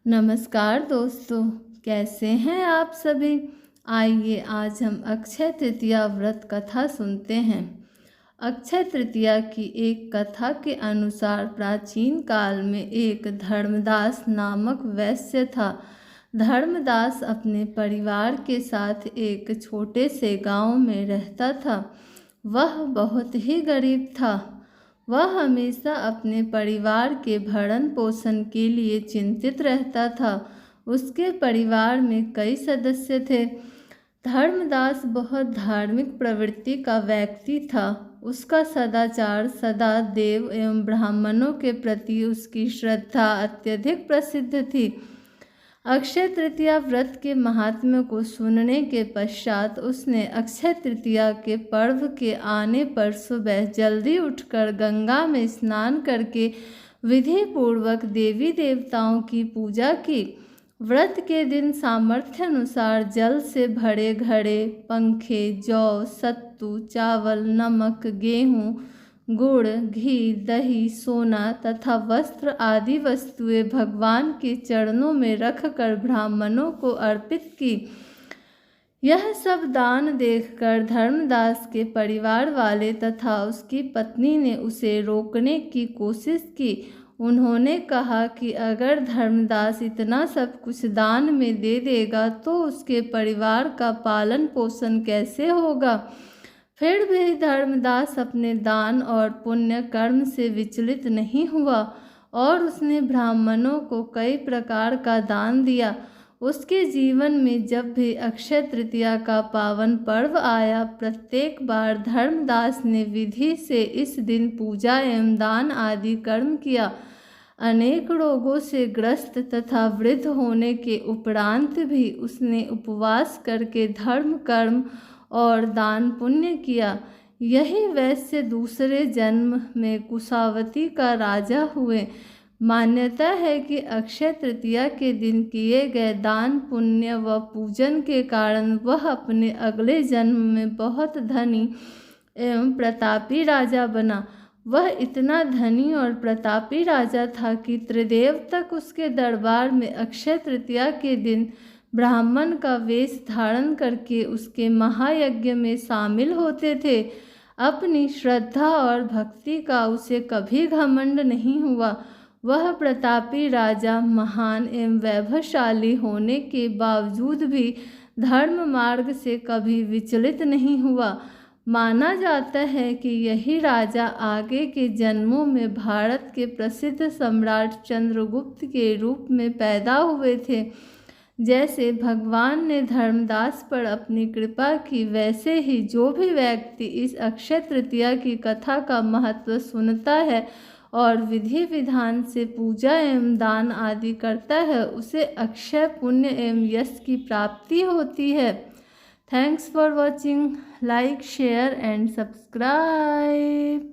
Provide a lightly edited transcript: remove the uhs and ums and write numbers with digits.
नमस्कार दोस्तों, कैसे हैं आप सभी। आइए आज हम अक्षय तृतीया व्रत कथा सुनते हैं। अक्षय तृतीया की एक कथा के अनुसार प्राचीन काल में एक धर्मदास नामक वैश्य था। धर्मदास अपने परिवार के साथ एक छोटे से गांव में रहता था। वह बहुत ही गरीब था। वह हमेशा अपने परिवार के भरण पोषण के लिए चिंतित रहता था। उसके परिवार में कई सदस्य थे। धर्मदास बहुत धार्मिक प्रवृत्ति का व्यक्ति था। उसका सदाचार सदा देव एवं ब्राह्मणों के प्रति उसकी श्रद्धा अत्यधिक प्रसिद्ध थी। अक्षय तृतीया व्रत के महात्म्य को सुनने के पश्चात उसने अक्षय तृतीया के पर्व के आने पर सुबह जल्दी उठकर गंगा में स्नान करके विधि पूर्वक देवी देवताओं की पूजा की। व्रत के दिन सामर्थ्य अनुसार जल से भरे घड़े, पंखे, जौ, सत्तू, चावल, नमक, गेहूँ, गुड़, घी, दही, सोना तथा वस्त्र आदि वस्तुएं भगवान के चरणों में रखकर ब्राह्मणों को अर्पित की। यह सब दान देखकर धर्मदास के परिवार वाले तथा उसकी पत्नी ने उसे रोकने की कोशिश की। उन्होंने कहा कि अगर धर्मदास इतना सब कुछ दान में दे देगा तो उसके परिवार का पालन पोषण कैसे होगा। फिर भी धर्मदास अपने दान और पुण्य कर्म से विचलित नहीं हुआ और उसने ब्राह्मणों को कई प्रकार का दान दिया। उसके जीवन में जब भी अक्षय तृतीया का पावन पर्व आया, प्रत्येक बार धर्मदास ने विधि से इस दिन पूजा एवं दान आदि कर्म किया। अनेक रोगों से ग्रस्त तथा वृद्ध होने के उपरांत भी उसने उपवास करके धर्म कर्म और दान पुण्य किया। यही वैश्य दूसरे जन्म में कुशावती का राजा हुए। मान्यता है कि अक्षय तृतीया के दिन किए गए दान पुण्य व पूजन के कारण वह अपने अगले जन्म में बहुत धनी एवं प्रतापी राजा बना। वह इतना धनी और प्रतापी राजा था कि त्रिदेव तक उसके दरबार में अक्षय तृतीया के दिन ब्राह्मण का वेश धारण करके उसके महायज्ञ में शामिल होते थे। अपनी श्रद्धा और भक्ति का उसे कभी घमंड नहीं हुआ। वह प्रतापी राजा महान एवं वैभवशाली होने के बावजूद भी धर्म मार्ग से कभी विचलित नहीं हुआ। माना जाता है कि यही राजा आगे के जन्मों में भारत के प्रसिद्ध सम्राट चंद्रगुप्त के रूप में पैदा हुए थे। जैसे भगवान ने धर्मदास पर अपनी कृपा की, वैसे ही जो भी व्यक्ति इस अक्षय तृतीया की कथा का महत्व सुनता है और विधि विधान से पूजा एवं दान आदि करता है, उसे अक्षय पुण्य एवं यश की प्राप्ति होती है। Thanks for watching. Like, share and subscribe.